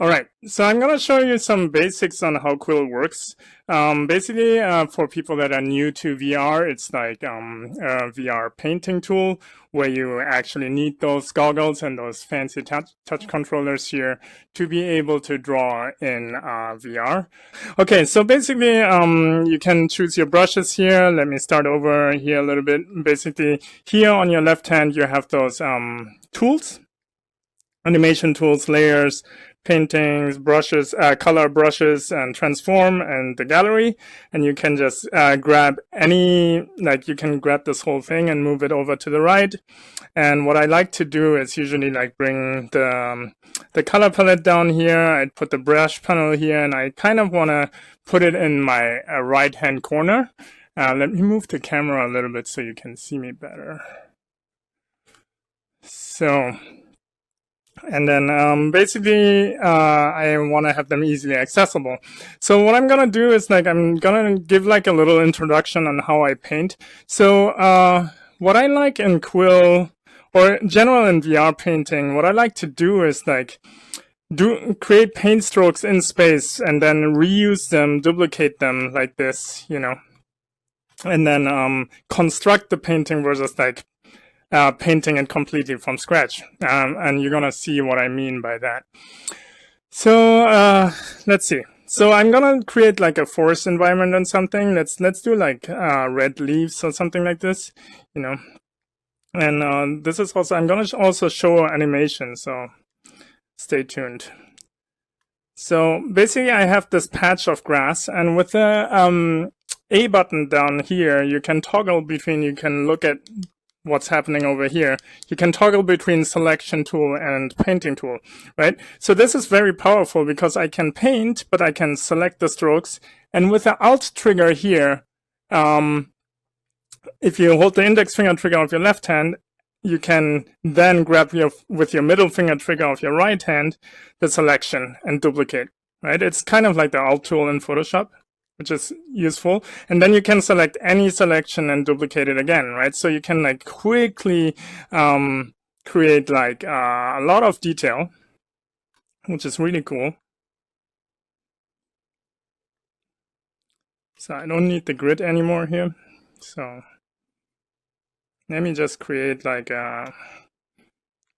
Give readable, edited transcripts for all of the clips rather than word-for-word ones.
All right, so I'm gonna show you some basics on how Quill works. Basically, for people that are new to VR, it's like a VR painting tool where you actually need those goggles and those fancy touch controllers here to be able to draw in VR. Okay, so basically, you can choose your brushes here. Let me start over here a little bit. Basically, here on your left hand, you have those tools, animation tools, layers, paintings, brushes, color brushes, and transform, and the gallery. And you can just grab any, like you can grab this whole thing and move it over to the right. And what I like to do is usually like bring the color palette down here. I put the brush panel here, and I kind of want to put it in my right hand corner. Let me move the camera a little bit so you can see me better. So, and then basically I want to have them easily accessible. So what I'm gonna do is like I'm gonna give like a little introduction on how I paint. So what I like in Quill, or in general in VR painting, what I like to do is like create paint strokes in space and then reuse them, duplicate them like this, you know, and then construct the painting versus like painting it completely from scratch. And you're gonna see what I mean by that. So let's see. So I'm gonna create like a forest environment and something. Let's do like red leaves or something like this, you know. And this is also, I'm gonna also show animation, so stay tuned. So basically I have this patch of grass, and with the A button down here, you can toggle between, you can look at what's happening over here. You can toggle between selection tool and painting tool, right? So this is very powerful because I can paint, but I can select the strokes. And with the Alt trigger here, if you hold the index finger trigger of your left hand, you can then grab with your middle finger trigger of your right hand, the selection and duplicate, right? It's kind of like the Alt tool in Photoshop, which is useful. And then you can select any selection and duplicate it again, right? So you can like quickly create like a lot of detail, which is really cool. So I don't need the grid anymore here. So let me just create like a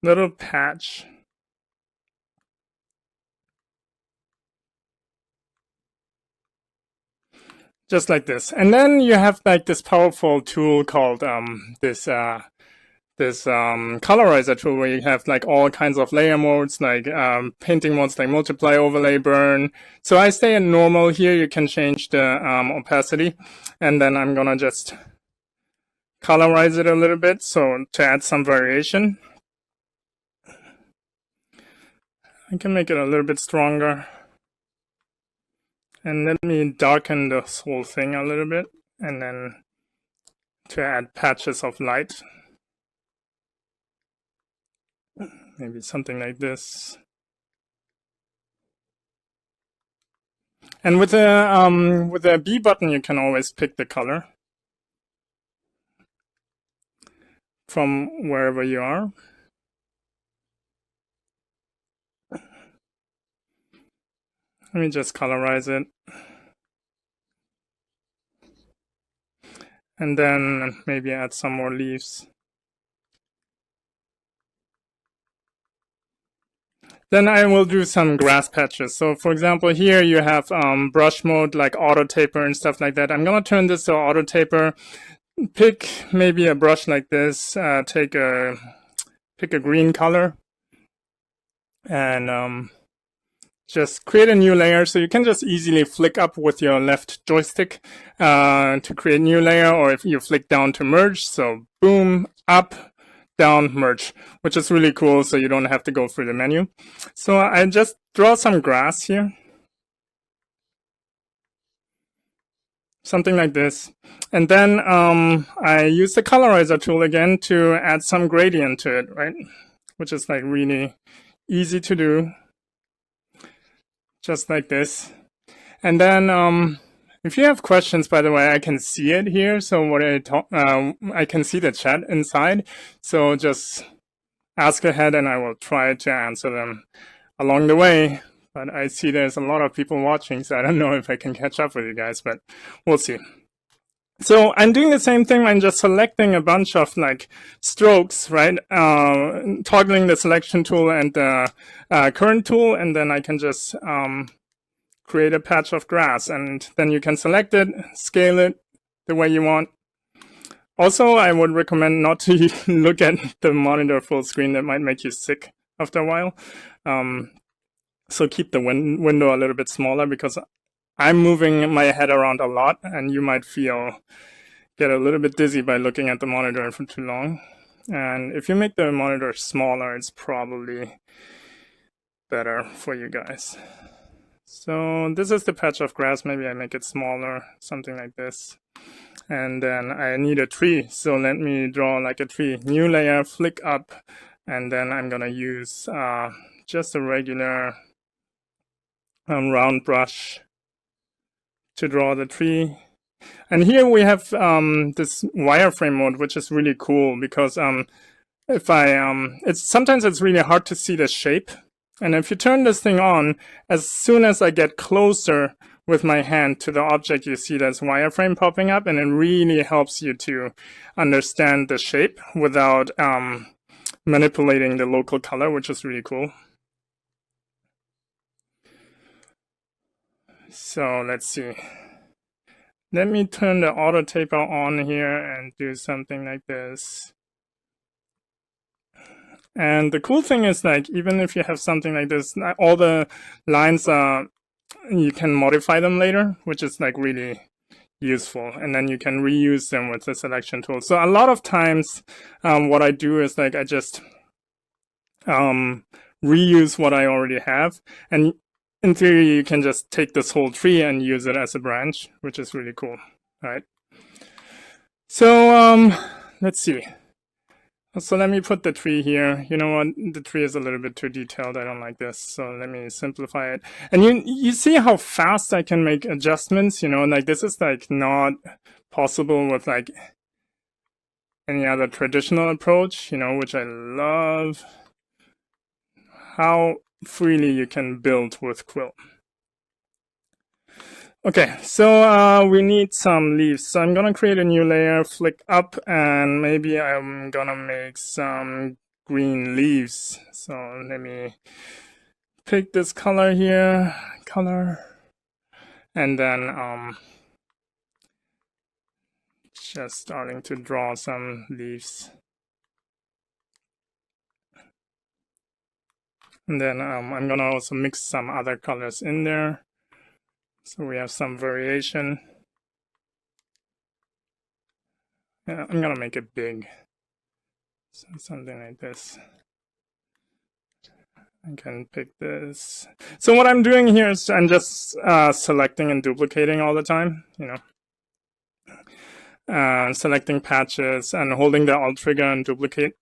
little patch. Just like this. And then you have like this powerful tool called this colorizer tool, where you have like all kinds of layer modes, like painting modes like multiply, overlay, burn. So I stay in normal here. You can change the opacity, and then I'm gonna just colorize it a little bit, so to add some variation. I can make it a little bit stronger. And let me darken this whole thing a little bit, and then to add patches of light. Maybe something like this. And with the B button, you can always pick the color from wherever you are. Let me just colorize it. And then maybe add some more leaves. Then I will do some grass patches. So for example, here you have brush mode, like auto taper and stuff like that. I'm gonna turn this to auto taper. Pick maybe a brush like this, pick a green color, and just create a new layer. So you can just easily flick up with your left joystick to create a new layer, or if you flick down to merge, so boom, up, down, merge, which is really cool, so you don't have to go through the menu. So I just draw some grass here. Something like this. And then I use the colorizer tool again to add some gradient to it, right? Which is like really easy to do. Just like this. And then if you have questions, by the way, I can see it here. So what I can see the chat inside. So just ask ahead and I will try to answer them. along the way. But I see there's a lot of people watching, so I don't know if I can catch up with you guys, but we'll see. So I'm doing the same thing. I'm just selecting a bunch of like strokes, right? Toggling the selection tool and the current tool, and then I can just create a patch of grass, and then you can select it, scale it the way you want. Also, I would recommend not to look at the monitor full screen. That might make you sick after a while. So keep the window a little bit smaller, because I'm moving my head around a lot, and you might get a little bit dizzy by looking at the monitor for too long. And if you make the monitor smaller, it's probably better for you guys. So this is the patch of grass. Maybe I make it smaller, something like this. And then I need a tree. So let me draw like a tree. New layer, flick up, and then I'm gonna use just a regular round brush to draw the tree. And here we have this wireframe mode, which is really cool, because if I sometimes it's really hard to see the shape. And if you turn this thing on, as soon as I get closer with my hand to the object, you see this wireframe popping up, and it really helps you to understand the shape without manipulating the local color, which is really cool. So let's see. Let me turn the auto taper on here and do something like this. And the cool thing is, like, even if you have something like this, all the lines you can modify them later, which is like really useful. And then you can reuse them with the selection tool. So a lot of times what I do is like I just reuse what I already have. And in theory, you can just take this whole tree and use it as a branch, which is really cool. All right. So let's see. So let me put the tree here. You know what? The tree is a little bit too detailed. I don't like this. So let me simplify it. And you see how fast I can make adjustments, you know, like this is like not possible with like any other traditional approach, you know, which I love. How freely you can build with Quill. Okay, so we need some leaves. So I'm gonna create a new layer, flick up, and maybe I'm gonna make some green leaves. So let me pick this color here, and then just starting to draw some leaves. And then I'm gonna also mix some other colors in there. So we have some variation. Yeah, I'm gonna make it big. So something like this. I can pick this. So what I'm doing here is I'm just selecting and duplicating all the time, you know. Selecting patches and holding the Alt trigger and duplicate,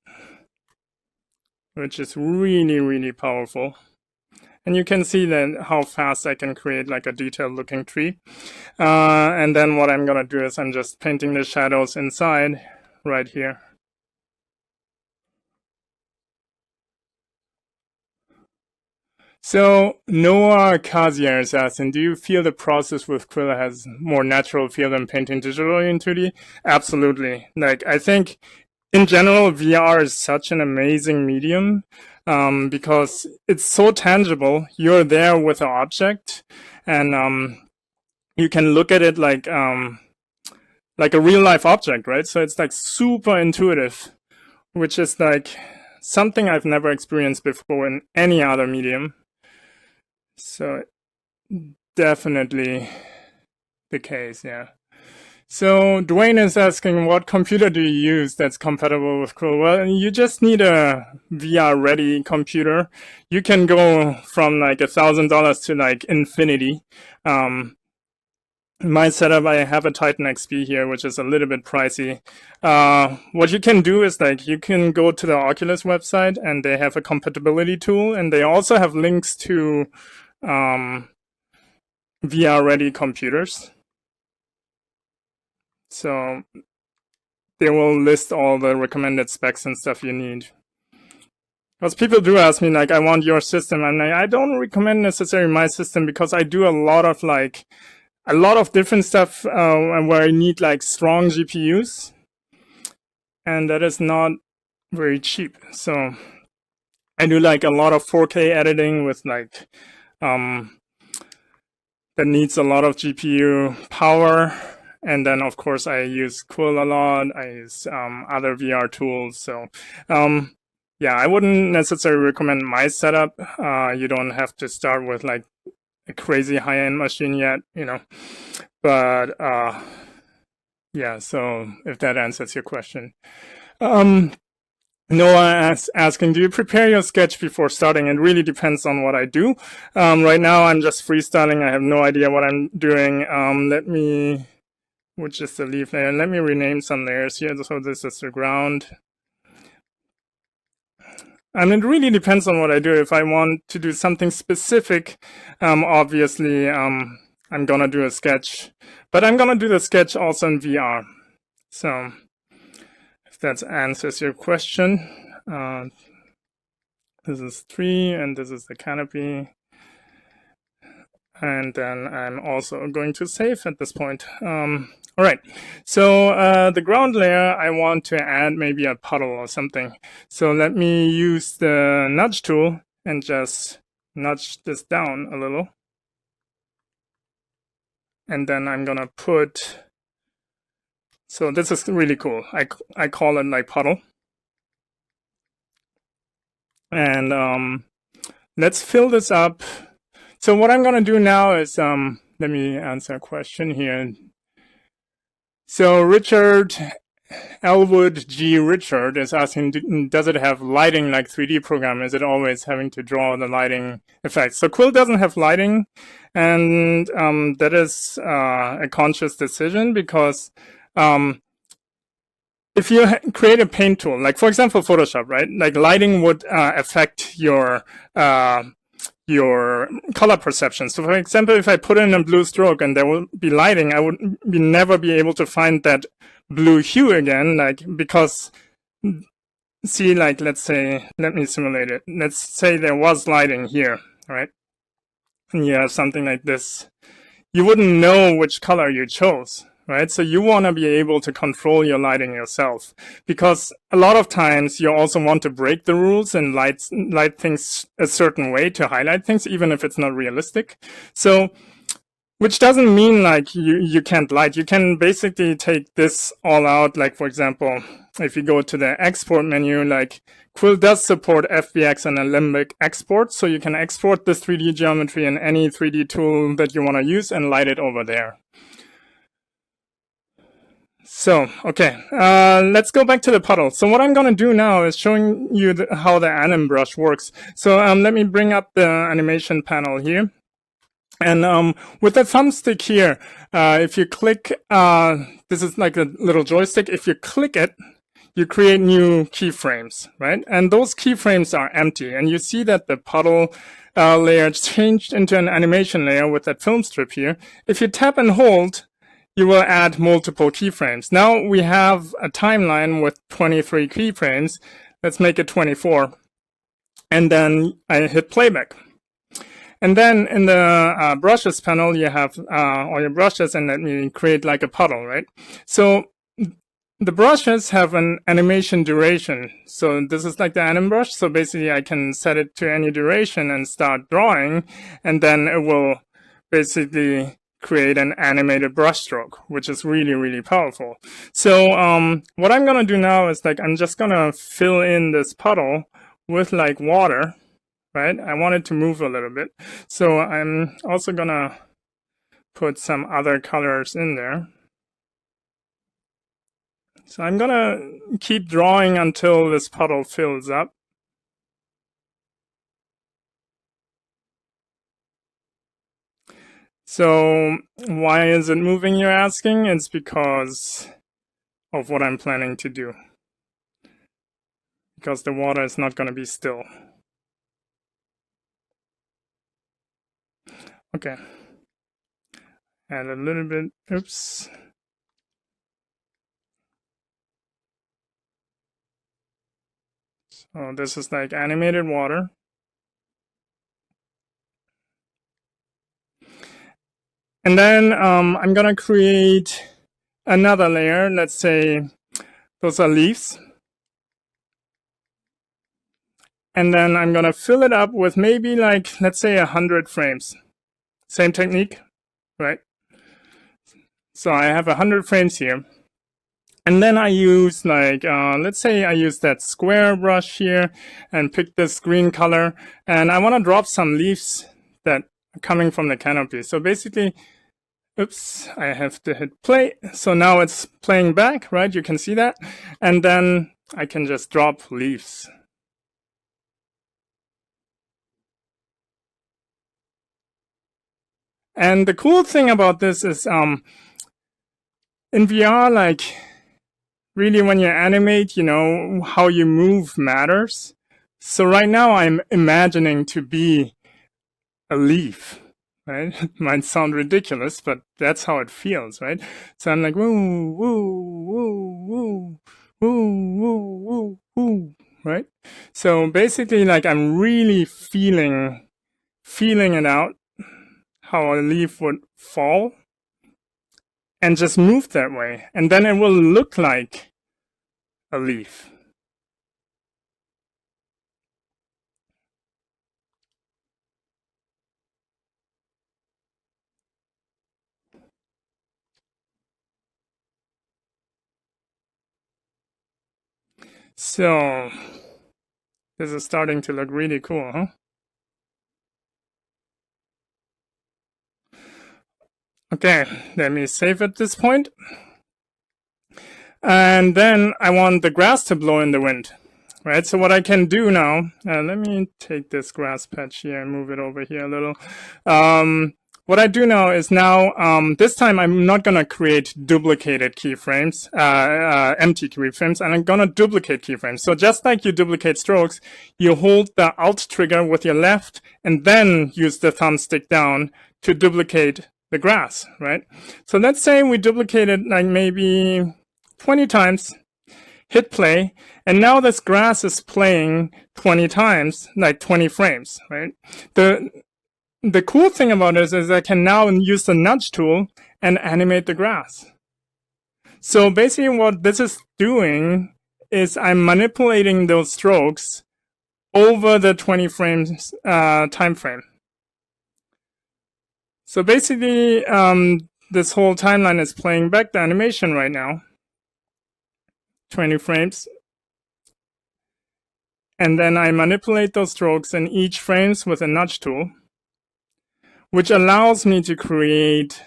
which is really, really powerful. And you can see then how fast I can create like a detailed looking tree. And then what I'm gonna do is I'm just painting the shadows inside right here. So Noah Kazier is asking, do you feel the process with Quill has more natural feel than painting digitally in 2D? Absolutely. Like, I think in general, VR is such an amazing medium because it's so tangible. You're there with an object, and you can look at it like a real life object, right? So it's like super intuitive, which is like something I've never experienced before in any other medium. So definitely the case, yeah. So Dwayne is asking, what computer do you use that's compatible with Quill? Well, you just need a VR-ready computer. You can go from like $1,000 to like infinity. My setup, I have a Titan XP here, which is a little bit pricey. What you can do is like you can go to the Oculus website, and they have a compatibility tool, and they also have links to VR-ready computers. So they will list all the recommended specs and stuff you need. Because people do ask me, like, I want your system, and I don't recommend necessarily my system because I do a lot of different stuff where I need like strong GPUs, and that is not very cheap. So I do like a lot of 4K editing with like that needs a lot of GPU power. And then of course I use Quill a lot. I use other VR tools. So yeah, I wouldn't necessarily recommend my setup. You don't have to start with like a crazy high-end machine yet, you know. But yeah, so if that answers your question. Noah asking, do you prepare your sketch before starting? It really depends on what I do. Right now, I'm just freestyling. I have no idea what I'm doing. Which is the leaf layer. Let me rename some layers here. So this is the ground. And it really depends on what I do. If I want to do something specific, obviously, I'm going to do a sketch. But I'm going to do the sketch also in VR. So if that answers your question. This is 3, and this is the canopy. And then I'm also going to save at this point. All right, so the ground layer, I want to add maybe a puddle or something. So let me use the nudge tool and just nudge this down a little. And then I'm gonna put, so this is really cool. I call it like puddle. And let's fill this up. So what I'm going to do now is, let me answer a question here. So Richard Elwood G. Richard is asking, does it have lighting like 3D program? Is it always having to draw the lighting effects? So Quill doesn't have lighting, and that is a conscious decision because if you create a paint tool, like for example Photoshop, right? Like lighting would affect your color perception. So for example, if I put in a blue stroke and there will be lighting, I would never be able to find that blue hue again, like because see, like let's say, let me simulate it. Let's say there was lighting here, right? And you have something like this. You wouldn't know which color you chose, right? So you want to be able to control your lighting yourself, because a lot of times you also want to break the rules and light things a certain way to highlight things, even if it's not realistic. So, which doesn't mean like you can't light. You can basically take this all out. Like for example, if you go to the export menu, like Quill does support FBX and Alembic export, so you can export this 3D geometry in any 3D tool that you want to use and light it over there. So, okay, let's go back to the puddle. So what I'm going to do now is showing you how the anim brush works. So let me bring up the animation panel here. And with the thumbstick here, if you click, this is like a little joystick. If you click it, you create new keyframes, right? And those keyframes are empty. And you see that the puddle layer changed into an animation layer with that film strip here. If you tap and hold, you will add multiple keyframes. Now we have a timeline with 23 keyframes. Let's make it 24. And then I hit playback. And then in the brushes panel, you have all your brushes, and let me create like a puddle, right? So the brushes have an animation duration. So this is like the anim brush. So basically I can set it to any duration and start drawing, and then it will basically create an animated brush stroke, which is really, really powerful. So what I'm gonna do now is like, I'm just gonna fill in this puddle with like water, right? I want it to move a little bit. So I'm also gonna put some other colors in there. So I'm gonna keep drawing until this puddle fills up. So why is it moving, you're asking? It's because of what I'm planning to do. Because the water is not gonna be still. Okay. Add a little bit, oops. So this is like animated water. And then I'm gonna create another layer. Let's say those are leaves. And then I'm gonna fill it up with maybe like, let's say 100 frames. Same technique, right? So I have 100 frames here. And then I use like, let's say I use that square brush here and pick this green color. And I wanna drop some leaves that are coming from the canopy. So basically, oops, I have to hit play. So now it's playing back, right? You can see that. And then I can just drop leaves. And the cool thing about this is in VR, like really when you animate, you know, how you move matters. So right now I'm imagining to be a leaf, right? Might sound ridiculous, but that's how it feels, right? So I'm like, woo, woo, woo, woo, woo, woo, woo, woo, right? So basically like I'm really feeling it out, how a leaf would fall and just move that way. And then it will look like a leaf. So this is starting to look really cool, huh? Okay, let me save at this point. And then I want the grass to blow in the wind, right? So what I can do now, let me take this grass patch here and move it over here a little. What I do now is this time I'm not going to create duplicated keyframes, empty keyframes, and I'm going to duplicate keyframes. So just like you duplicate strokes, you hold the Alt trigger with your left and then use the thumbstick down to duplicate the grass, right? So let's say we duplicated like maybe 20 times, hit play, and now this grass is playing 20 times, like 20 frames, right? The cool thing about this is I can now use the nudge tool and animate the grass. So basically what this is doing is I'm manipulating those strokes over the 20 frames time frame. So basically this whole timeline is playing back the animation right now. 20 frames. And then I manipulate those strokes in each frames with a nudge tool, which allows me to create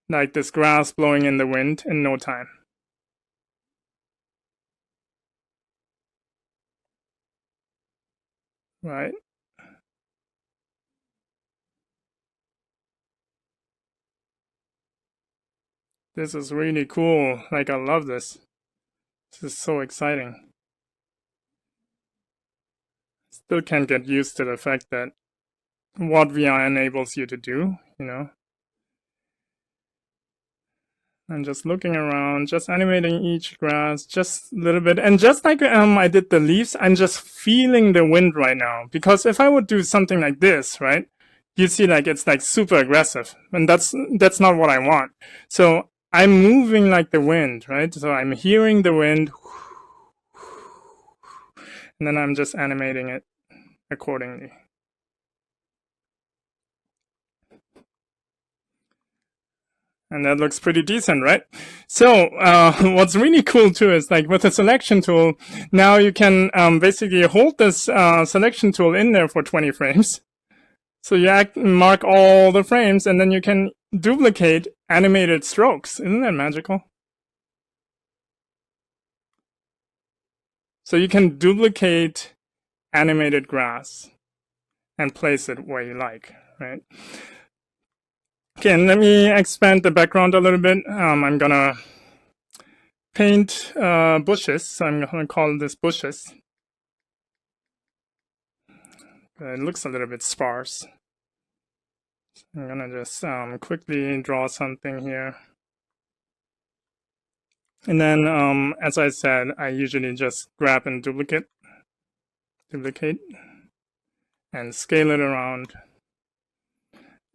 like this grass blowing in the wind in no time. Right? This is really cool. Like, I love this. This is so exciting. Still can't get used to the fact that what VR enables you to do, you know? I'm just looking around, just animating each grass just a little bit. And just like I did the leaves, I'm just feeling the wind right now. Because if I would do something like this, right, you see like it's like super aggressive. And that's not what I want. So I'm moving like the wind, right? So I'm hearing the wind. And then I'm just animating it accordingly. And that looks pretty decent, right? So what's really cool too is like with the selection tool, now you can basically hold this selection tool in there for 20 frames. So you mark all the frames and then you can duplicate animated strokes. Isn't that magical? So you can duplicate animated grass and place it where you like, right? Okay, and let me expand the background a little bit. I'm gonna paint bushes, so I'm gonna call this bushes. It looks a little bit sparse. I'm gonna just quickly draw something here. And then, as I said, I usually just grab and duplicate duplicate, and scale it around.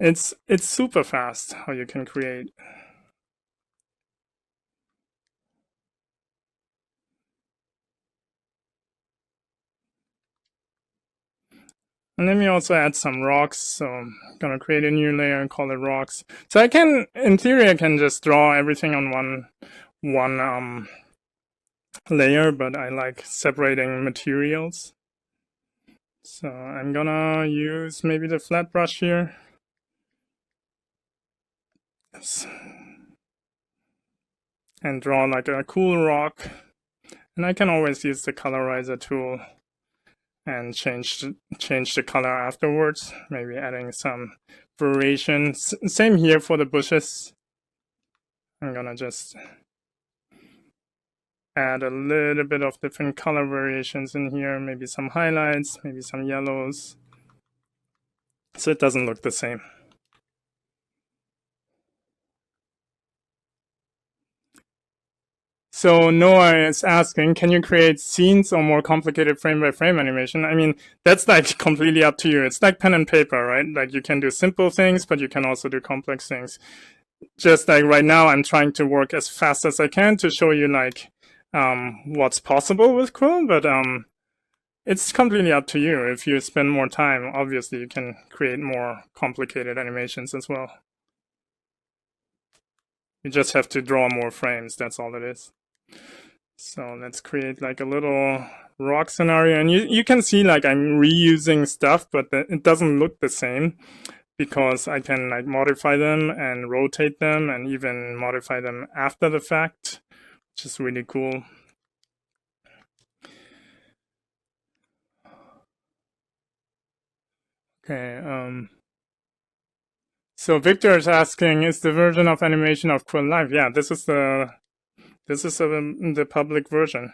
It's super fast how you can create. And let me also add some rocks. So I'm gonna create a new layer and call it rocks. So I can, in theory, I can just draw everything on one layer, but I like separating materials. So I'm gonna use maybe the flat brush here. And draw like a cool rock. And I can always use the colorizer tool and change the color afterwards, maybe adding some variations. Same here for the bushes. I'm gonna just add a little bit of different color variations in here, maybe some highlights, maybe some yellows, so it doesn't look the same. So Noah is asking, can you create scenes or more complicated frame-by-frame animation? I mean, that's like completely up to you. It's like pen and paper, right? Like you can do simple things, but you can also do complex things. Just like right now, I'm trying to work as fast as I can to show you like what's possible with Quill, but it's completely up to you. If you spend more time, obviously you can create more complicated animations as well. You just have to draw more frames, that's all it is. So let's create like a little rock scenario, and you can see like I'm reusing stuff, but it doesn't look the same because I can like modify them and rotate them and even modify them after the fact, which is really cool. Okay, so Victor is asking, is the version of animation of Quill live? Yeah, this is the public version.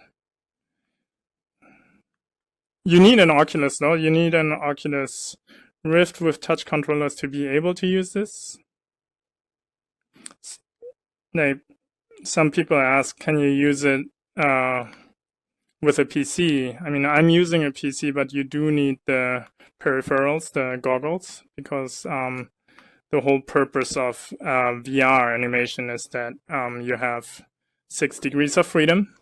You need an Oculus though. You need an Oculus Rift with touch controllers to be able to use this. Like, some people ask, can you use it with a PC? I mean, I'm using a PC, but you do need the peripherals, the goggles, because the whole purpose of VR animation is that you have 6 degrees of freedom.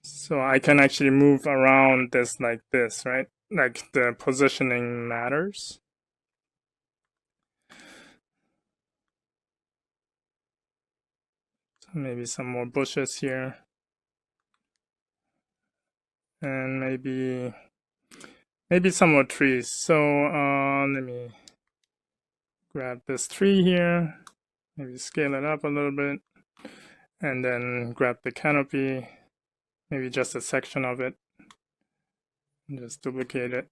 So I can actually move around this like this, right? Like the positioning matters. So maybe some more bushes here. And maybe some more trees. So let me grab this tree here, maybe scale it up a little bit, and then grab the canopy, maybe just a section of it, and just duplicate it.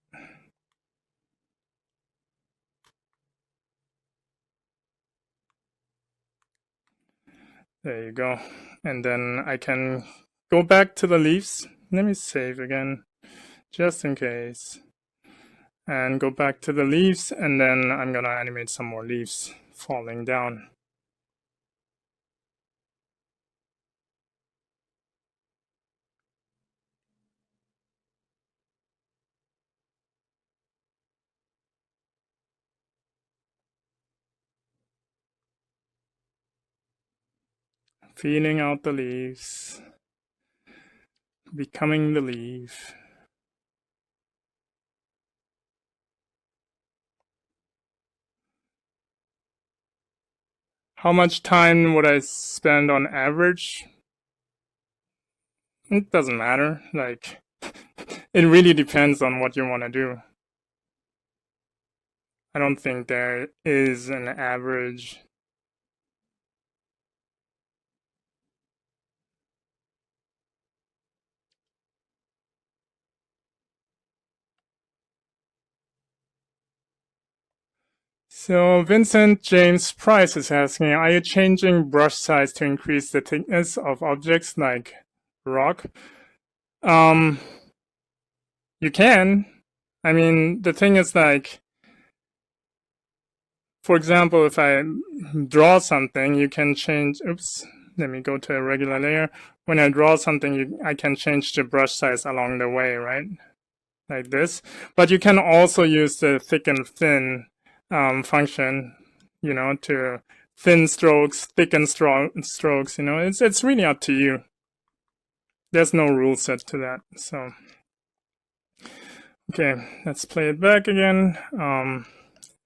There you go. And then I can go back to the leaves. Let me save again, just in case. And go back to the leaves, and then I'm gonna animate some more leaves falling down. Feeling out the leaves, becoming the leaf. How much time would I spend on average? It doesn't matter. Like, it really depends on what you want to do. I don't think there is an average. So Vincent James Price is asking, are you changing brush size to increase the thickness of objects like rock? You can. I mean, the thing is like, for example, if I draw something, you can change, oops, let me go to irregular layer. When I draw something, I can change the brush size along the way, right? Like this. But you can also use the thick and thin function, you know, to thin strokes, thicken strokes, you know, it's really up to you. There's no rule set to that. So, okay, let's play it back again.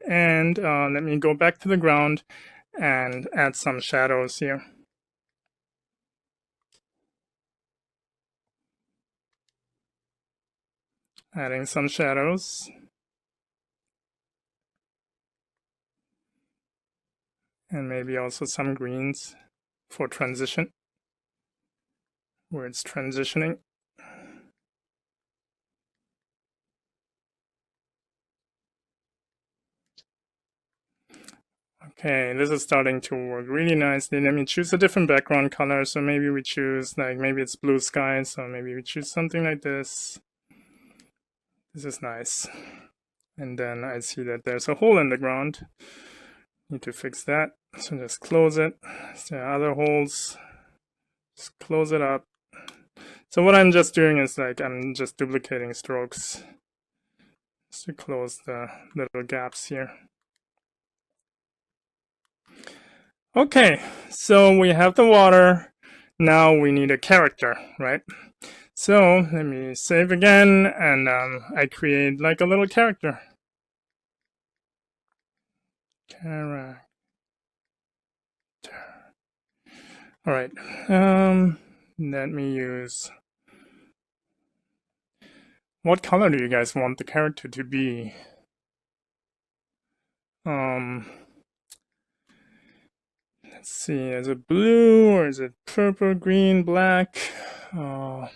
And let me go back to the ground and add some shadows here. Adding some shadows. And maybe also some greens for transition, where it's transitioning. Okay, this is starting to work really nicely. Let me choose a different background color. So maybe we choose, like, maybe it's blue sky. So maybe we choose something like this. This is nice. And then I see that there's a hole in the ground. Need to fix that. So just close it. There are other holes. Just close it up. So what I'm just doing is, like, I'm just duplicating strokes just to close the little gaps here. Okay, so we have the water. Now we need a character, right? So let me save again, and I create like a little character. Character. All right. Let me use. What color do you guys want the character to be? Let's see. Is it blue or is it purple, green, black? I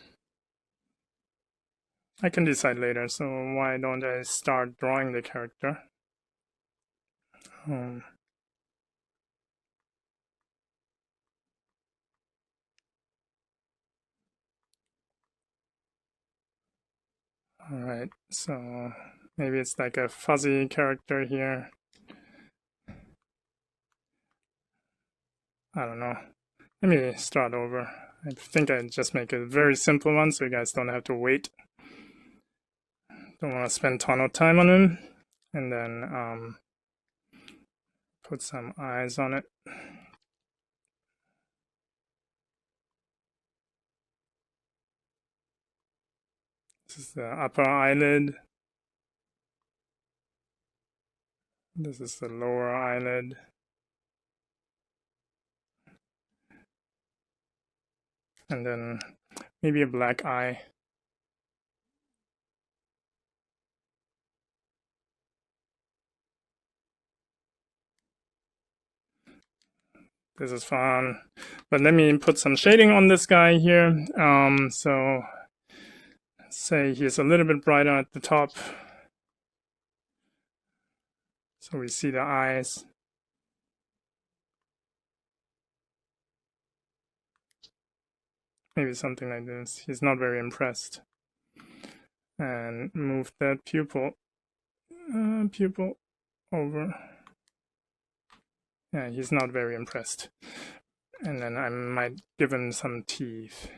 can decide later. So why don't I start drawing the character? All right, so maybe it's like a fuzzy character here. I don't know. Let me start over. I think I just make a very simple one so you guys don't have to wait. Don't want to spend a ton of time on him. And then put some eyes on it. This is the upper eyelid. This is the lower eyelid. And then maybe a black eye. This is fun. But let me put some shading on this guy here. So say he's a little bit brighter at the top. So we see the eyes. Maybe something like this. He's not very impressed. And move that pupil over. Yeah, he's not very impressed. And then I might give him some teeth.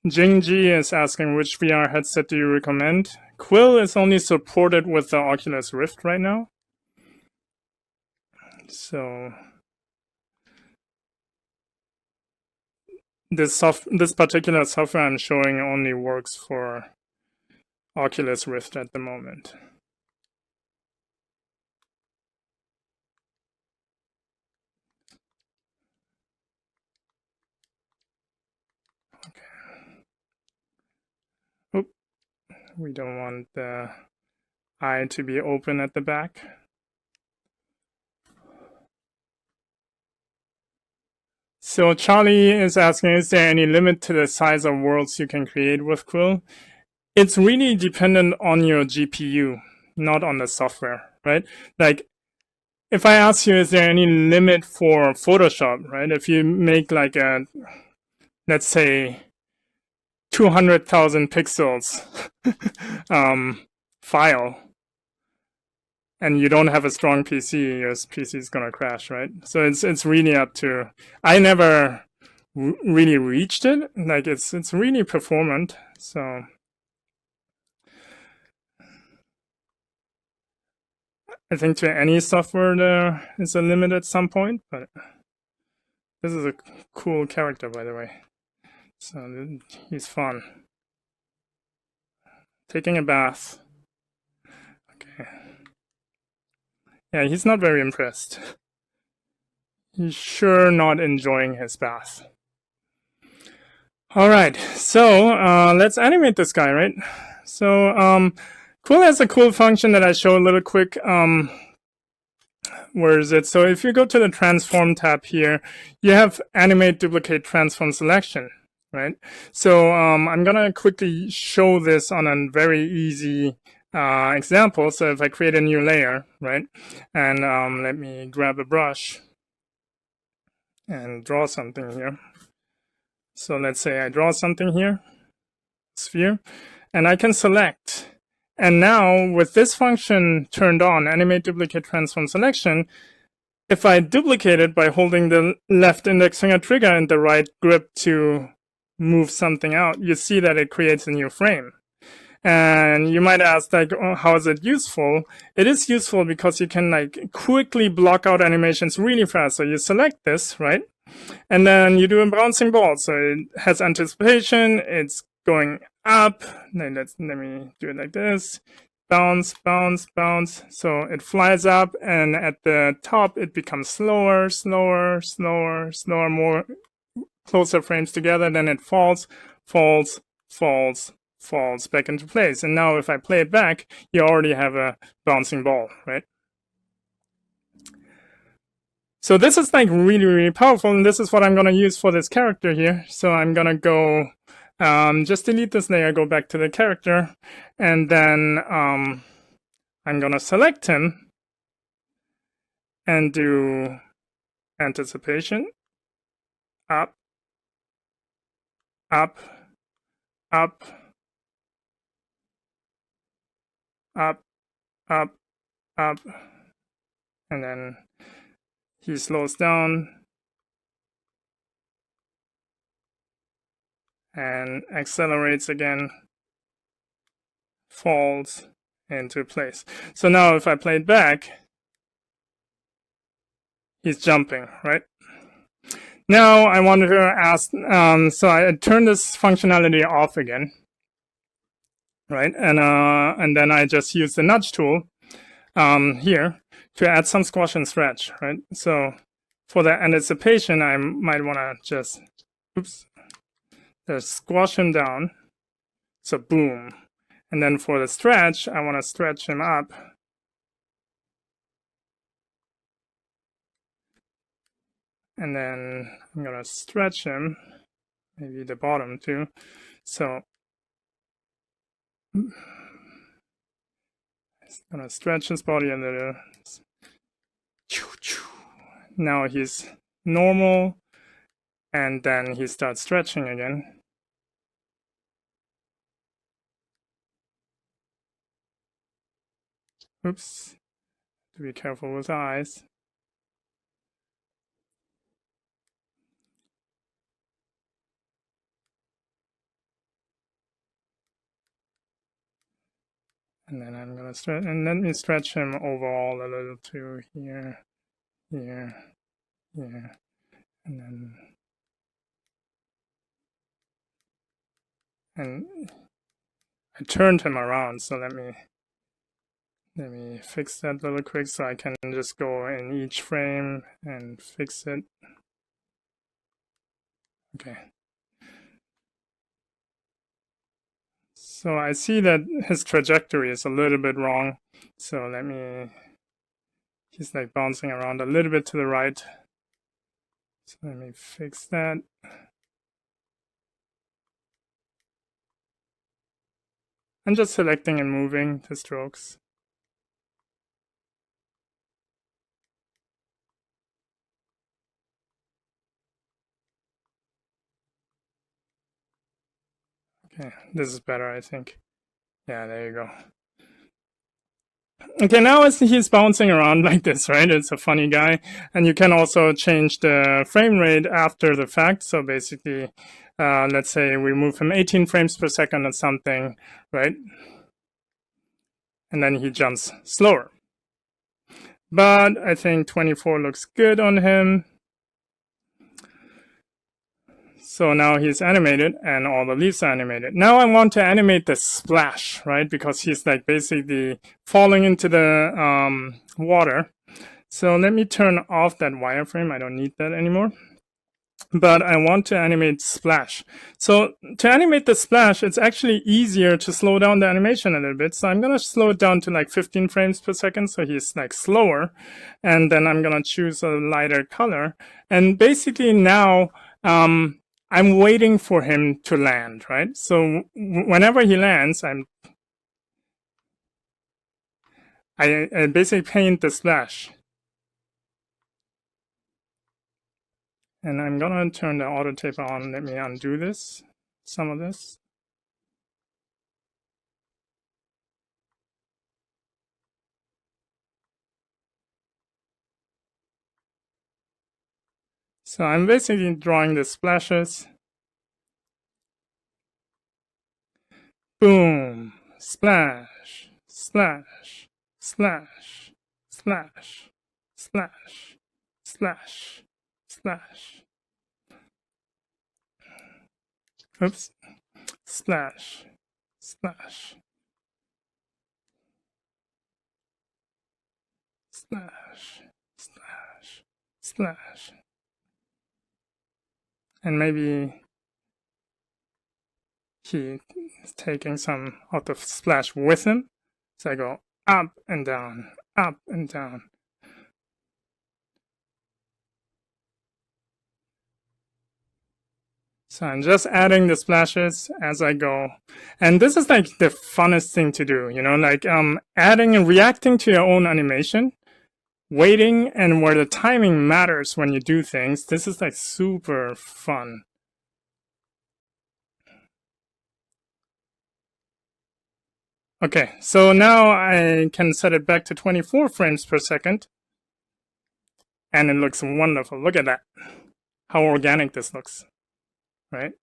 Jingji is asking, which VR headset do you recommend? Quill is only supported with the Oculus Rift right now. So this particular software I'm showing only works for Oculus Rift at the moment. Okay. Oop. We don't want the eye to be open at the back. So Charlie is asking, is there any limit to the size of worlds you can create with Quill? It's really dependent on your GPU, not on the software, right? Like, if I ask you, is there any limit for Photoshop, right? If you make like a, let's say, 200,000 pixels file, and you don't have a strong PC, your PC is gonna crash, right? So it's really up to. I never really reached it. Like it's really performant. So I think to any software there is a limit at some point, but this is a cool character, by the way. So he's fun. Taking a bath. Okay. Yeah, he's not very impressed. He's sure not enjoying his bath. All right, so let's animate this guy, right? So Quill has a cool function that I show a little quick. Where is it? So if you go to the transform tab here, you have animate, duplicate, transform selection, right? So I'm gonna quickly show this on a very easy example. So if I create a new layer, right? And let me grab a brush and draw something here. So let's say I draw something here, sphere, and I can select. And now with this function turned on, animate, duplicate, transform selection, if I duplicate it by holding the left index finger trigger and the right grip to move something out, you see that it creates a new frame. And you might ask, like, oh, how is it useful? It is useful because you can like quickly block out animations really fast. So you select this, right? And then you do a bouncing ball. So it has anticipation, it's going up. Let me do it like this. Bounce, bounce, bounce. So it flies up, and at the top it becomes slower, slower, slower, slower, more closer frames together. Then it falls, falls, falls, falls back into place. And now if I play it back, you already have a bouncing ball, right? So this is like really, really powerful, and this is what I'm gonna use for this character here. So I'm gonna go, just delete this layer, go back to the character, and then I'm gonna select him and do anticipation, up, up, up, up, up, up, and then he slows down and accelerates again, falls into place. So now if I play it back, he's jumping, right? Now I wanted to ask, so I turned this functionality off again, right? And then I just use the nudge tool here to add some squash and stretch, right? So for the anticipation, I might want to just, squash him down. So boom. And then for the stretch, I want to stretch him up. And then I'm going to stretch him, maybe the bottom too. So I'm going to stretch his body a little. Now he's normal, and then he starts stretching again. Oops, to be careful with eyes. And then I'm gonna stretch, and let me stretch him overall a little too, here, here, here, and then, and I turned him around, so let me fix that really quick so I can just go in each frame and fix it. Okay. So I see that his trajectory is a little bit wrong. So he's like bouncing around a little bit to the right. So let me fix that. I'm just selecting and moving the strokes. Okay, this is better, I think. Yeah, there you go. Okay, now as he's bouncing around like this, right? It's a funny guy. And you can also change the frame rate after the fact. So basically, let's say we move him 18 frames per second or something, right? And then he jumps slower. But I think 24 looks good on him. So now he's animated and all the leaves are animated. Now I want to animate the splash, right? Because he's like basically falling into the water. So let me turn off that wireframe. I don't need that anymore. But I want to animate splash. So to animate the splash, it's actually easier to slow down the animation a little bit. So I'm going to slow it down to like 15 frames per second. So he's like slower. And then I'm going to choose a lighter color. And basically now, I'm waiting for him to land, right? So whenever he lands, I basically paint the splash. And I'm gonna turn the auto taper on. Let me undo this, some of this. So I'm basically drawing the splashes. Boom, splash, splash, splash, splash, splash, splash, splash. Oops, splash, splash, splash, splash, splash. And maybe he's taking some of the splash with him. So I go up and down, up and down. So I'm just adding the splashes as I go. And this is like the funnest thing to do, you know, like adding and reacting to your own animation, waiting, and where the timing matters when you do things. This is like super fun. Okay, so now I can set it back to 24 frames per second. And it looks wonderful. Look at that. How organic this looks, right?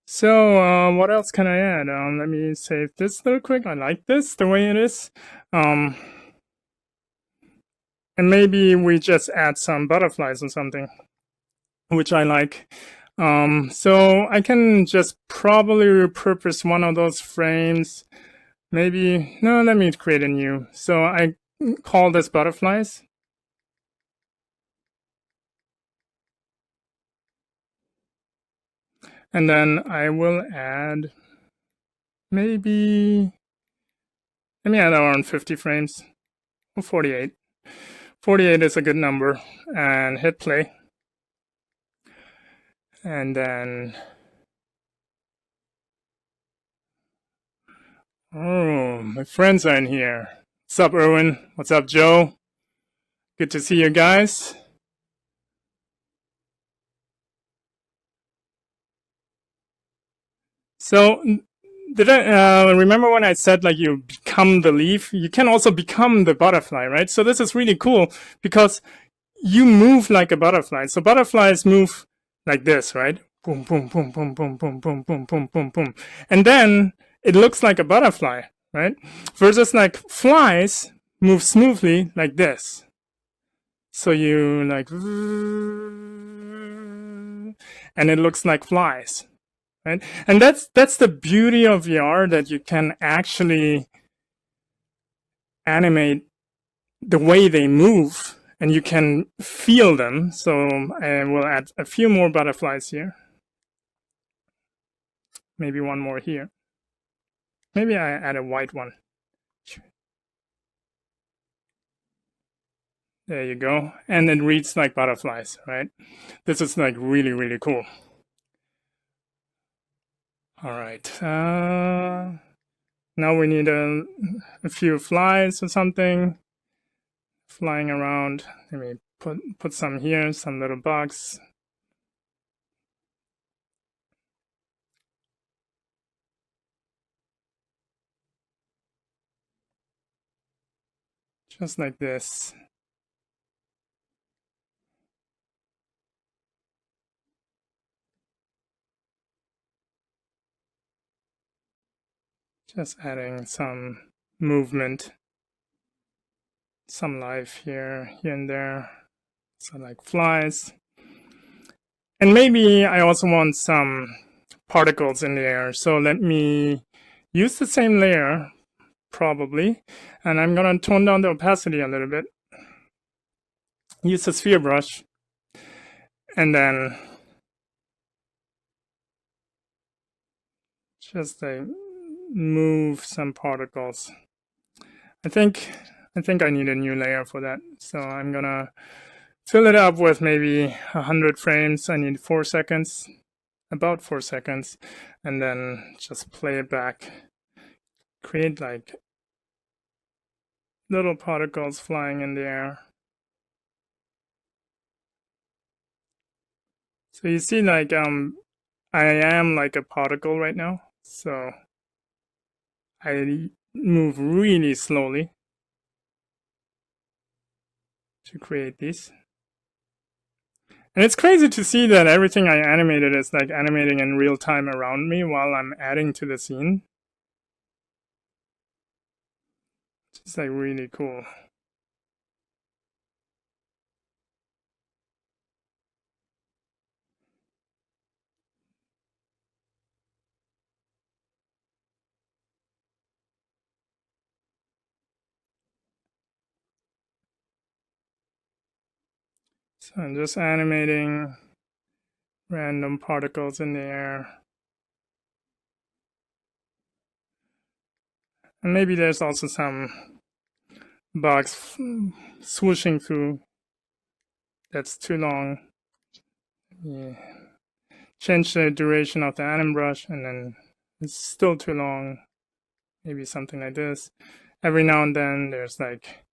So what else can I add? Let me save this real quick. I like this, the way it is. And maybe we just add some butterflies or something, which I like. So I can just probably repurpose one of those frames. Maybe, no, let me create a new. So I call this butterflies. And then I will add maybe, let me add around 50 frames, or 48. 48 is a good number, and hit play. And then, oh, my friends are in here. What's up, Erwin? What's up, Joe? Good to see you guys. So, did I remember when I said like you become the leaf? You can also become the butterfly, right? So this is really cool because you move like a butterfly. So butterflies move like this, right? Boom, boom, boom, boom, boom, boom, boom, boom, boom, boom, boom. And then it looks like a butterfly, right? Versus like flies move smoothly like this. So you like, and it looks like flies, right? And that's the beauty of VR, that you can actually animate the way they move and you can feel them. So I will add a few more butterflies here. Maybe one more here. Maybe I add a white one. There you go. And it reads like butterflies, right? This is like really, really cool. All right. Now we need a few flies or something flying around. Let me put some here, some little bugs. Just like this. Just adding some movement, some life here and there. So like flies. And maybe I also want some particles in the air. So let me use the same layer, probably. And I'm gonna tone down the opacity a little bit. Use the sphere brush. And then just like move some particles. I think I need a new layer for that. So I'm gonna fill it up with maybe 100 frames. I need 4 seconds, about 4 seconds, and then just play it back. Create like little particles flying in the air. So you see, like I am like a particle right now. So I move really slowly to create these. And it's crazy to see that everything I animated is like animating in real time around me while I'm adding to the scene. It's like really cool. So I'm just animating random particles in the air. And maybe there's also some bugs swooshing through. That's too long. Yeah. Change the duration of the anim brush, and then it's still too long. Maybe something like this. Every now and then there's like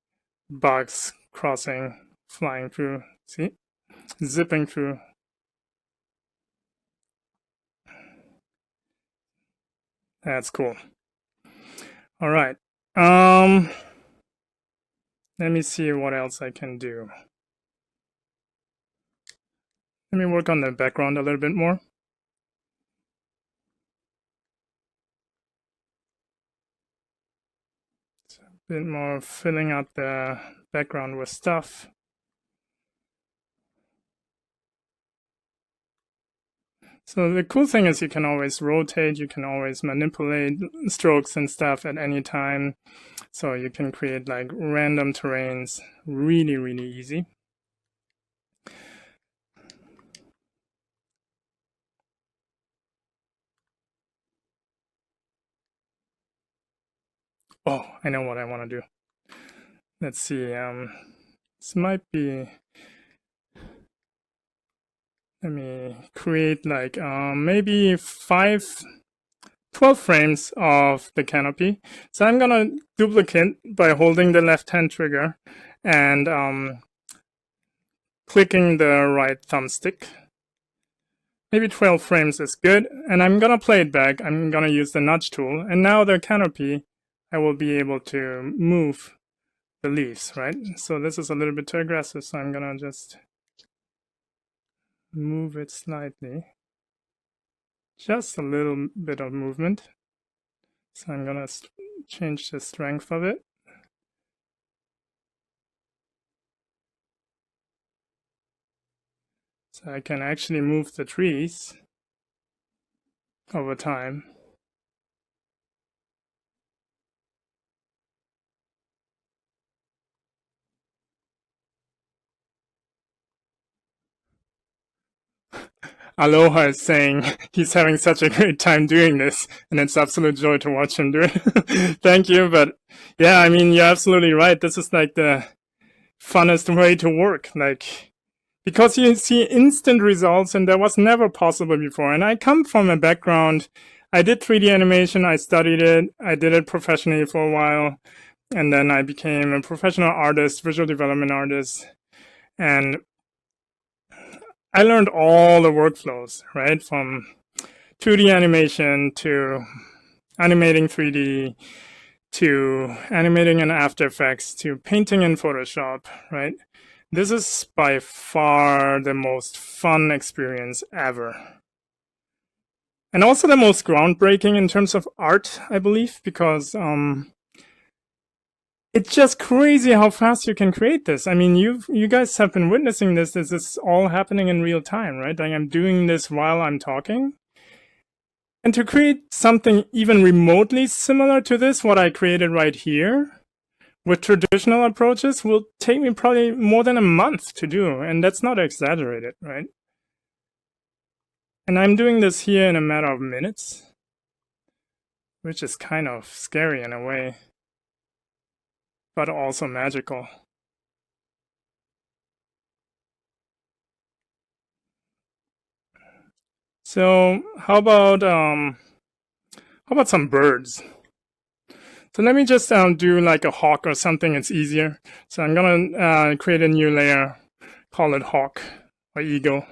bugs crossing, flying through. See? Zipping through. That's cool. All right. Let me see what else I can do. Let me work on the background a little bit more. So a bit more filling out the background with stuff. So the cool thing is you can always rotate, you can always manipulate strokes and stuff at any time. So you can create like random terrains really, really easy. Oh, I know what I want to do. Let's see. This might be. Let me create like maybe 12 frames of the canopy. So I'm gonna duplicate by holding the left hand trigger and clicking the right thumbstick. Maybe 12 frames is good, and I'm gonna play it back. I'm gonna use the nudge tool, and now the canopy, I will be able to move the leaves, right? So this is a little bit too aggressive, so I'm gonna just move it slightly. Just a little bit of movement. So I'm gonna change the strength of it. So I can actually move the trees over time. Aloha is saying he's having such a great time doing this, and it's absolute joy to watch him do it. Thank you, but yeah, I mean, you're absolutely right. This is like the funnest way to work, like, because you see instant results, and that was never possible before. And I come from a background, I did 3D animation, I studied it, I did it professionally for a while, and then I became a professional artist, visual development artist. And I learned all the workflows, right? From 2D animation to animating 3D to animating in After Effects to painting in Photoshop, right? This is by far the most fun experience ever. And also the most groundbreaking in terms of art, I believe, because it's just crazy how fast you can create this. I mean, you guys have been witnessing this. This is all happening in real time, right? Like I'm doing this while I'm talking. And to create something even remotely similar to this, what I created right here, with traditional approaches, will take me probably more than a month to do. And that's not exaggerated, right? And I'm doing this here in a matter of minutes, which is kind of scary in a way, but also magical. So how about some birds? So let me just do like a hawk or something. It's easier. So I'm gonna create a new layer, call it hawk or eagle.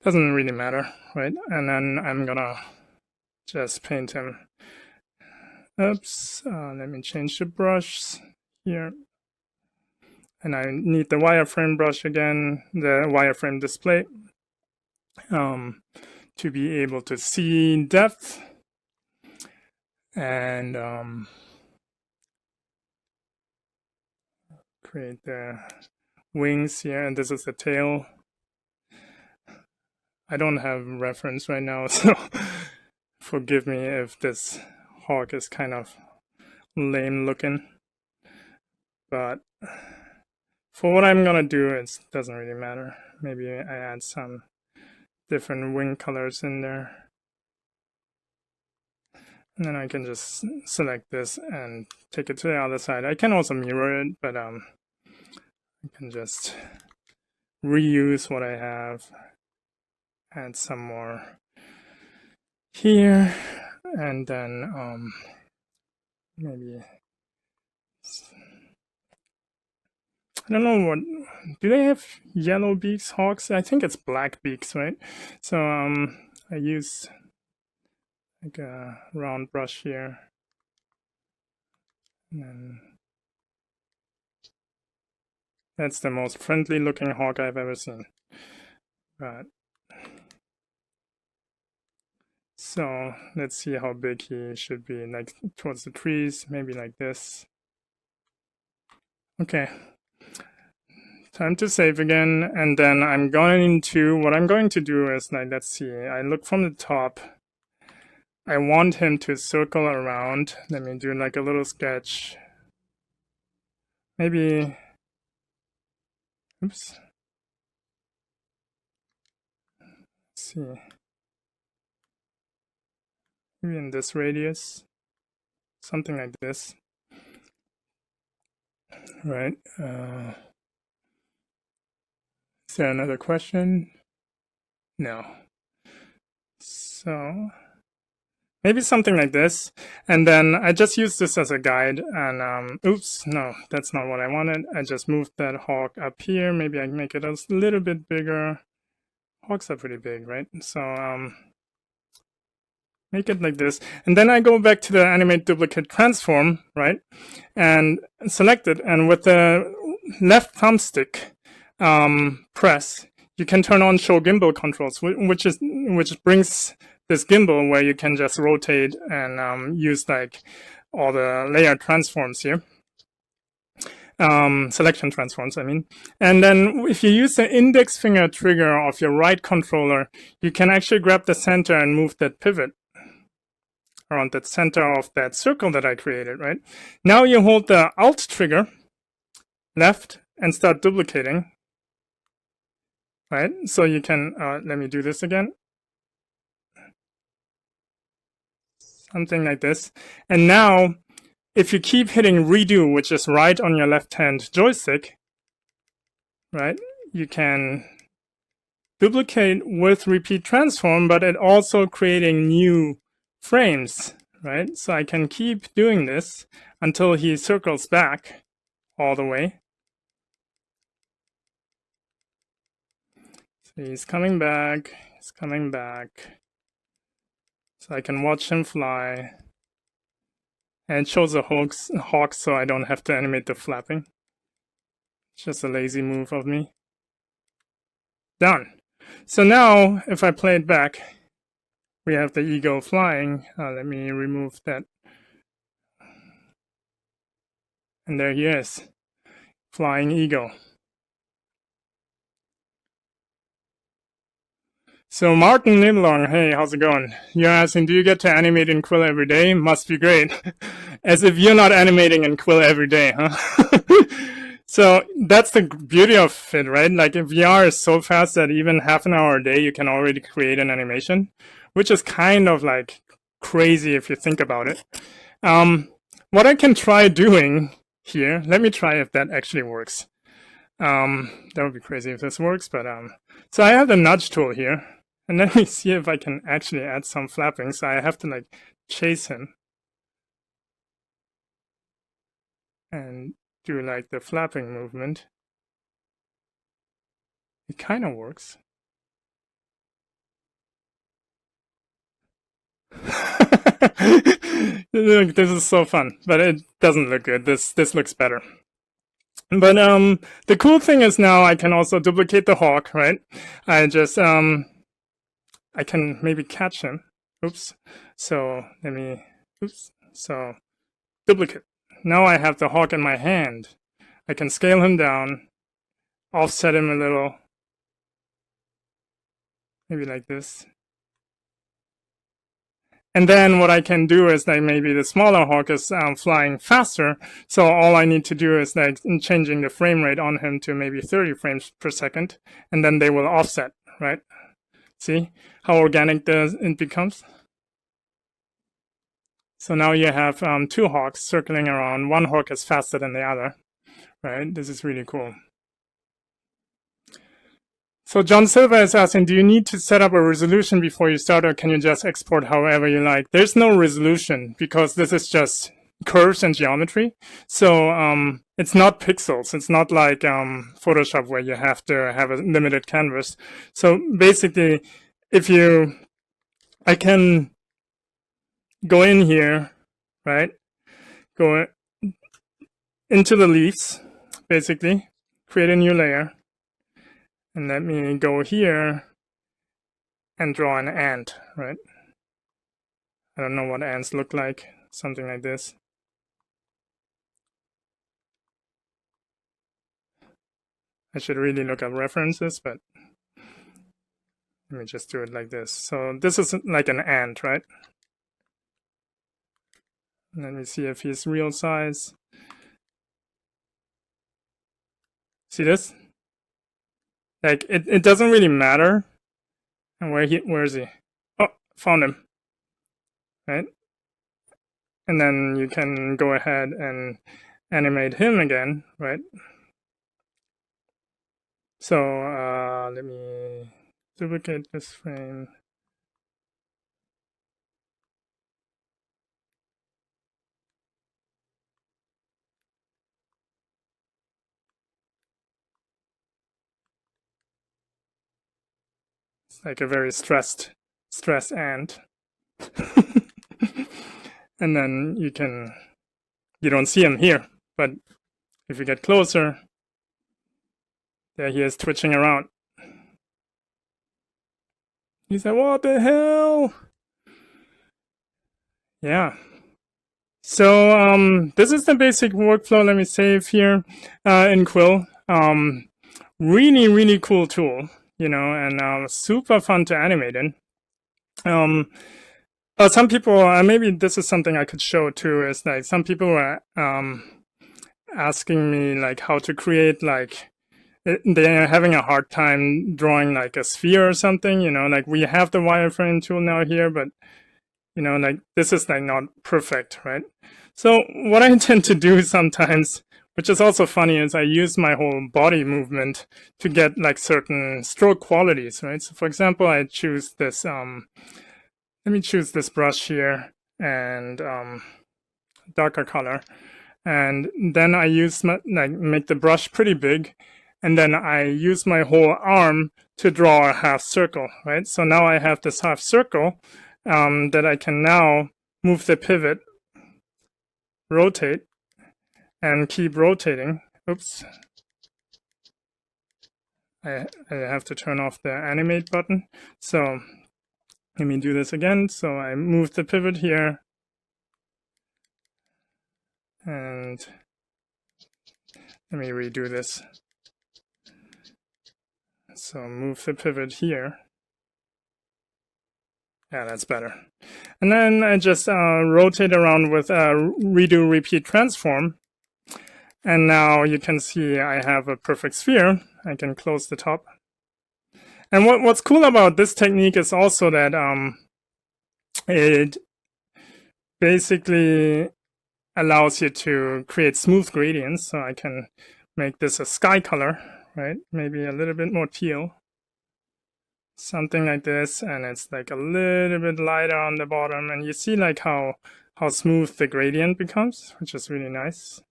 Doesn't really matter, right? And then I'm gonna just paint him. Oops, let me change the brush here. And I need the wireframe brush again, the wireframe display, to be able to see depth. And create the wings here, and this is the tail. I don't have reference right now, so forgive me if this hawk is kind of lame looking. But for what I'm gonna do, it doesn't really matter. Maybe I add some different wing colors in there. And then I can just select this and take it to the other side. I can also mirror it, but I can just reuse what I have, add some more here, and then maybe, I don't know what, do they have yellow beaks, hawks? I think it's black beaks, right? So I use like a round brush here, and then that's the most friendly looking hawk I've ever seen. But so let's see how big he should be, like towards the trees, maybe like this. Okay, time to save again. And then I'm going to, what I'm going to do is, like, let's see, I look from the top. I want him to circle around. Let me do like a little sketch. Maybe, oops. Let's see. Maybe in this radius, something like this. Right. Is there another question? No. So maybe something like this. And then I just use this as a guide. And oops, no, that's not what I wanted. I just moved that hawk up here. Maybe I can make it a little bit bigger. Hawks are pretty big, right? So make it like this. And then I go back to the animate duplicate transform, right? And select it. And with the left thumbstick press, you can turn on show gimbal controls, which brings this gimbal where you can just rotate and use like all the layer transforms here. Selection transforms, I mean. And then if you use the index finger trigger of your right controller, you can actually grab the center and move that pivot around that center of that circle that I created, right? Now you hold the Alt trigger, left, and start duplicating, right? So you can, let me do this again. Something like this. And now, if you keep hitting redo, which is right on your left-hand joystick, right, you can duplicate with repeat transform, but it also creating new frames, right? So I can keep doing this until he circles back all the way. He's coming back. He's coming back. So I can watch him fly. And it shows a hawk, so I don't have to animate the flapping. It's just a lazy move of me. Done. So now, if I play it back, we have the eagle flying. Let me remove that. And there he is. Flying eagle. So Martin Nidlong, hey, how's it going? You're asking, do you get to animate in Quill every day? Must be great. As if you're not animating in Quill every day, huh? So that's the beauty of it, right? Like if VR is so fast that even half an hour a day, you can already create an animation, which is kind of like crazy if you think about it. What I can try doing here, let me try if that actually works. That would be crazy if this works, but so I have the nudge tool here. And let me see if I can actually add some flapping. So I have to like chase him and do like the flapping movement. It kind of works. Look, this is so fun, but it doesn't look good. This looks better. But the cool thing is now I can also duplicate the hawk, right? I just I can maybe catch him. Oops. So let me, oops. So duplicate. Now I have the hawk in my hand. I can scale him down, offset him a little. Maybe like this. And then what I can do is like maybe the smaller hawk is flying faster. So all I need to do is like changing the frame rate on him to maybe 30 frames per second. And then they will offset, right? See how organic it becomes? So now you have two hawks circling around. One hawk is faster than the other, right? This is really cool. So John Silva is asking, do you need to set up a resolution before you start, or can you just export however you like? There's no resolution because this is just curves and geometry. So it's not pixels. It's not like Photoshop where you have to have a limited canvas. So basically, I can go in here, right? Go into the leaves, basically, create a new layer. And let me go here and draw an ant, right? I don't know what ants look like, something like this. I should really look up references, but let me just do it like this. So this is like an ant, right? Let me see if he's real size. See this? Like it doesn't really matter. And where is he? Oh, found him. Right? And then you can go ahead and animate him again, right? So let me duplicate this frame. It's like a very stressed ant. And then you don't see him here, but if you get closer, there he is twitching around. He said, what the hell? Yeah. So this is the basic workflow. Let me save here in Quill. Really, really cool tool, you know, and super fun to animate in. Some people, maybe this is something I could show too, is like some people were asking me like how to create like, they're having a hard time drawing like a sphere or something, you know, like we have the wireframe tool now here, but you know, like this is like not perfect, right? So what I tend to do sometimes, which is also funny, is I use my whole body movement to get like certain stroke qualities, right? So for example, I choose this, let me choose this brush here and darker color. And then I use like make the brush pretty big and then I use my whole arm to draw a half circle, right? So now I have this half circle that I can now move the pivot, rotate, and keep rotating. Oops. I have to turn off the animate button. So let me do this again. So I move the pivot here. And let me redo this. So move the pivot here. Yeah, that's better. And then I just rotate around with redo repeat transform. And now you can see I have a perfect sphere. I can close the top. And what's cool about this technique is also that it basically allows you to create smooth gradients. So I can make this a sky color, right? Maybe a little bit more teal. Something like this, and it's like a little bit lighter on the bottom. And you see like how smooth the gradient becomes, which is really nice.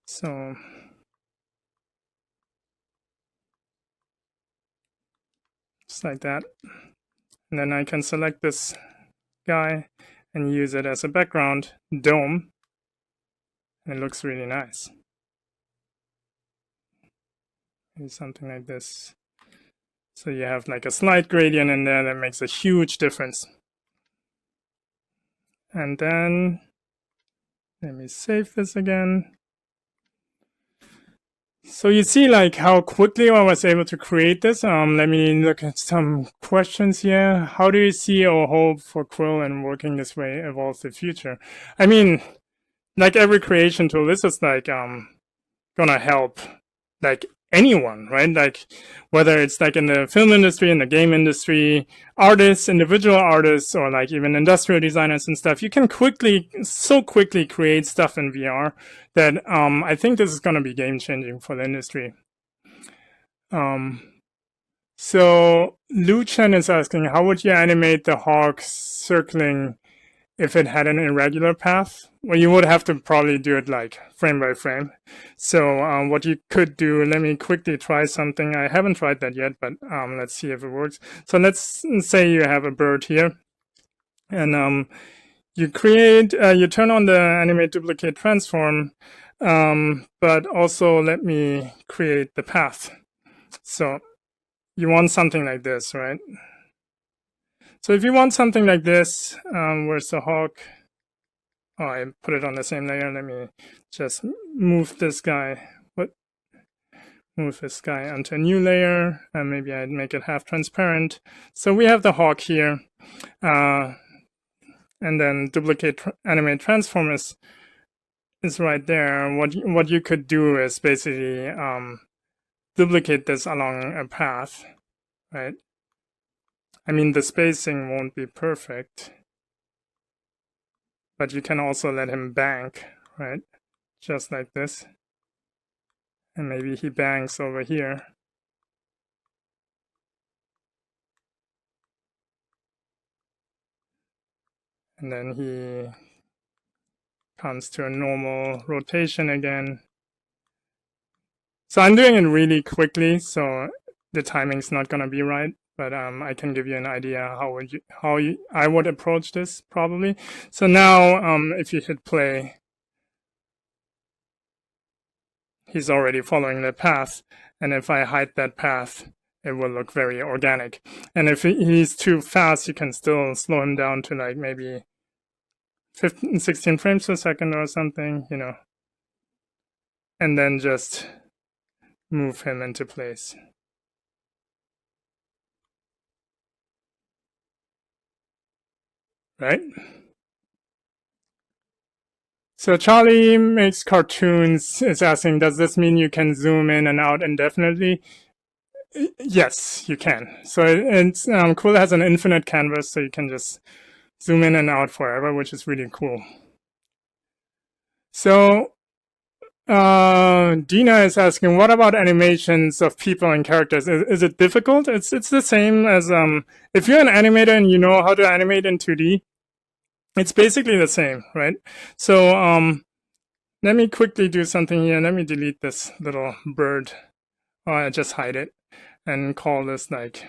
So just like that. And then I can select this guy and use it as a background dome. And it looks really nice. Maybe something like this. So you have like a slight gradient in there that makes a huge difference. And then let me save this again. So you see like how quickly I was able to create this. Let me look at some questions here. How do you see or hope for Quill and working this way evolves the future? I mean, like every creation tool, this is like gonna help like anyone, right? Like whether it's like in the film industry, in the game industry, artists, individual artists, or like even industrial designers and stuff, you can so quickly create stuff in VR that I think this is going to be game changing for the industry. So Lu Chen is asking, how would you animate the hawk circling if it had an irregular path? Well, you would have to probably do it like frame by frame. So what you could do, let me quickly try something. I haven't tried that yet, but let's see if it works. So let's say you have a bird here, and you turn on the animate duplicate transform, but also let me create the path. So you want something like this, right? So if you want something like this, where's the hawk? Oh, I put it on the same layer. Let me just move this guy. Move this guy onto a new layer, and maybe I'd make it half transparent. So we have the hawk here, and then duplicate animate transform is right there. What you could do is basically duplicate this along a path, right? I mean, the spacing won't be perfect, but you can also let him bank, right? Just like this. And maybe he banks over here. And then he comes to a normal rotation again. So I'm doing it really quickly, so the timing's not going to be right. But I can give you an idea how I would approach this probably. So now, if you hit play, he's already following the path, and if I hide that path, it will look very organic. And if he's too fast, you can still slow him down to like maybe 15, 16 frames per second or something, you know, and then just move him into place. Right? So Charlie makes cartoons is asking, does this mean you can zoom in and out indefinitely? Yes, you can. So it's Quill has an infinite canvas, so you can just zoom in and out forever, which is really cool. So Dina is asking, what about animations of people and characters? Is it difficult? It's the same as if you're an animator and you know how to animate in 2D, it's basically the same, right? So Let me quickly do something here. Let me delete this little bird. Or just hide it and call this like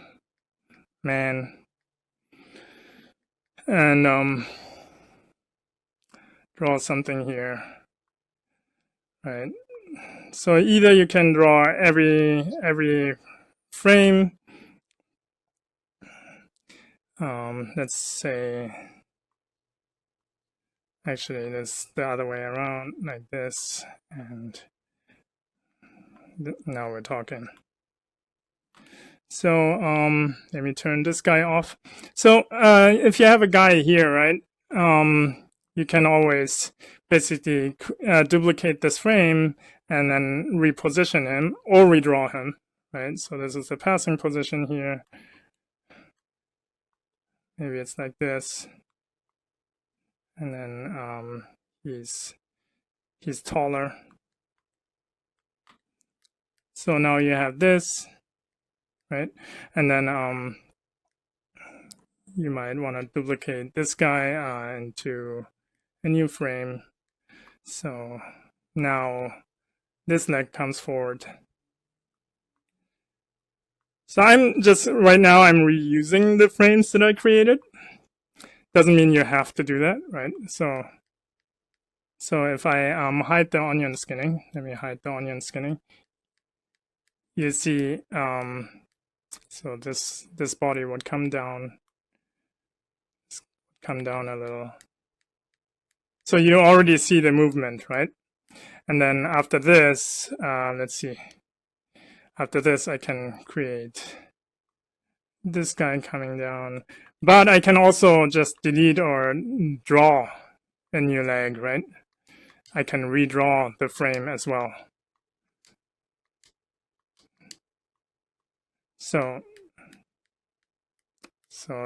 man. And draw something here. Right. So either you can draw every frame. Let's say, actually, it's the other way around, like this, and now we're talking. So let me turn this guy off. So if you have a guy here, right, you can always basically duplicate this frame and then reposition him or redraw him, right? So this is the passing position here. Maybe it's like this, and then he's taller. So now you have this, right? And then you might want to duplicate this guy into a new frame. So now this leg comes forward. So I'm just, right now I'm reusing the frames that I created. Doesn't mean you have to do that, right? So if I hide the onion skinning, let me hide the onion skinning. You see, so this body would come down a little. So you already see the movement, right? And then after this, let's see. After this, I can create this guy coming down. But I can also just delete or draw a new leg, right? I can redraw the frame as well. So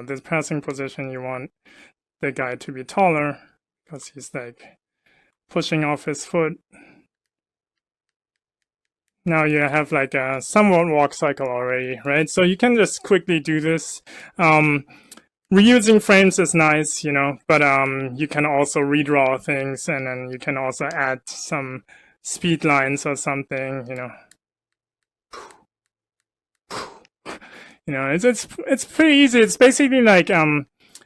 this passing position, you want the guy to be taller because he's like pushing off his foot. Now you have like a somewhat walk cycle already, right? So you can just quickly do this. Reusing frames is nice, you know, but you can also redraw things, and then you can also add some speed lines or something, you know. You know, it's pretty easy. It's basically like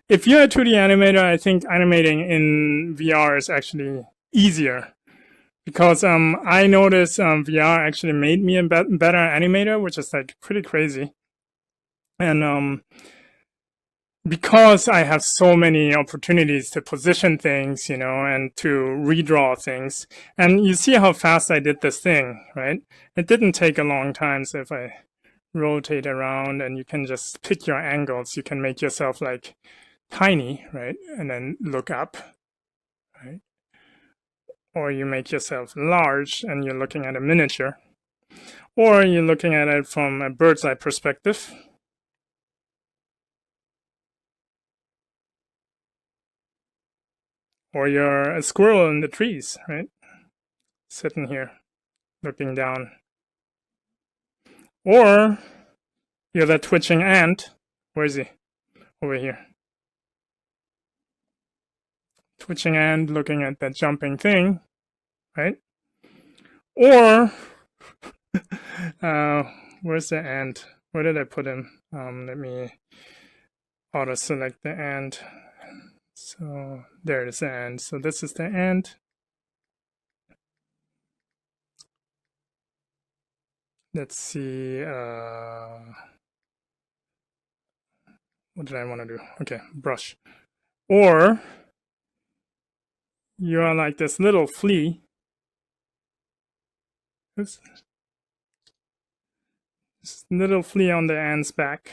if you're a 2D animator, I think animating in VR is actually easier. Because I noticed VR actually made me a better animator, which is like pretty crazy. And because I have so many opportunities to position things, you know, and to redraw things, and you see how fast I did this thing, right? It didn't take a long time. So if I rotate around, and you can just pick your angles, you can make yourself like tiny, right? And then look up, right? Or you make yourself large and you're looking at a miniature, or you're looking at it from a bird's eye perspective. Or you're a squirrel in the trees, right? Sitting here, looking down. Or you're that twitching ant. Where is he? Over here. Twitching ant looking at that jumping thing, right? Or where's the ant? Where did I put him? Let me auto select the ant. So there is the ant. So this is the ant. Let's see. What did I want to do? Okay, brush. Or you are like this little flea. Oops. This little flea on the ant's back.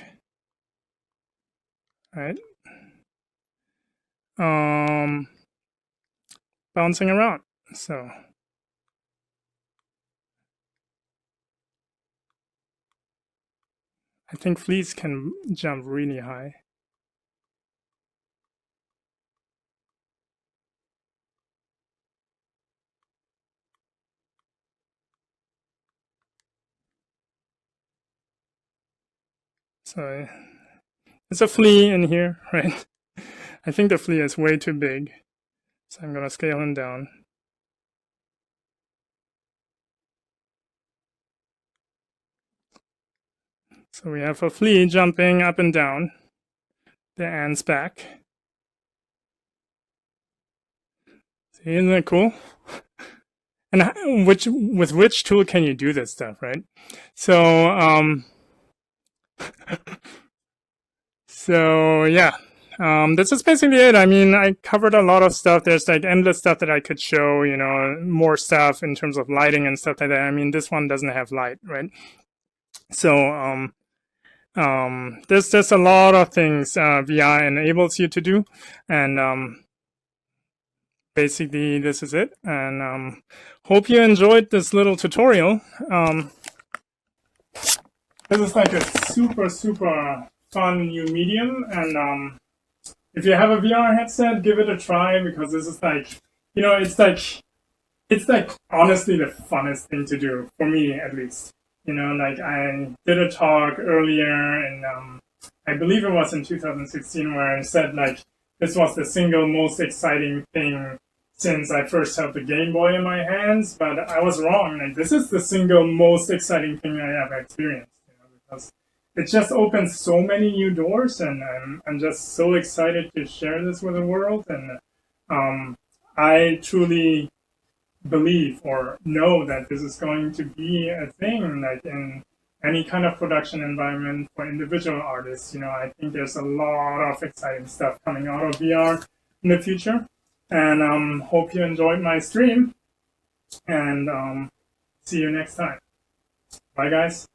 Right? Bouncing around. So I think fleas can jump really high. So it's a flea in here, right? I think the flea is way too big. So I'm gonna scale him down. So we have a flea jumping up and down the ant's back. See, isn't that cool? And with which tool can you do this stuff, right? So, so yeah, this is basically it. I mean, I covered a lot of stuff. There's like endless stuff that I could show, you know, more stuff in terms of lighting and stuff like that. I mean, this one doesn't have light, right? So, there's just a lot of things VR enables you to do, and basically this is it. And hope you enjoyed this little tutorial. This is like a super fun new medium, and if you have a VR headset, give it a try, because this is like, you know, it's like honestly the funnest thing to do for me, at least. You know, like I did a talk earlier, and I believe it was in 2016, where I said like this was the single most exciting thing since I first held the Game Boy in my hands. But I was wrong. Like, this is the single most exciting thing I have experienced, you know, because it just opens so many new doors, and I'm just so excited to share this with the world. And I truly believe or know that this is going to be a thing, like in any kind of production environment for individual artists. You know, I think there's a lot of exciting stuff coming out of VR in the future. And hope you enjoyed my stream, and see you next time. Bye, guys.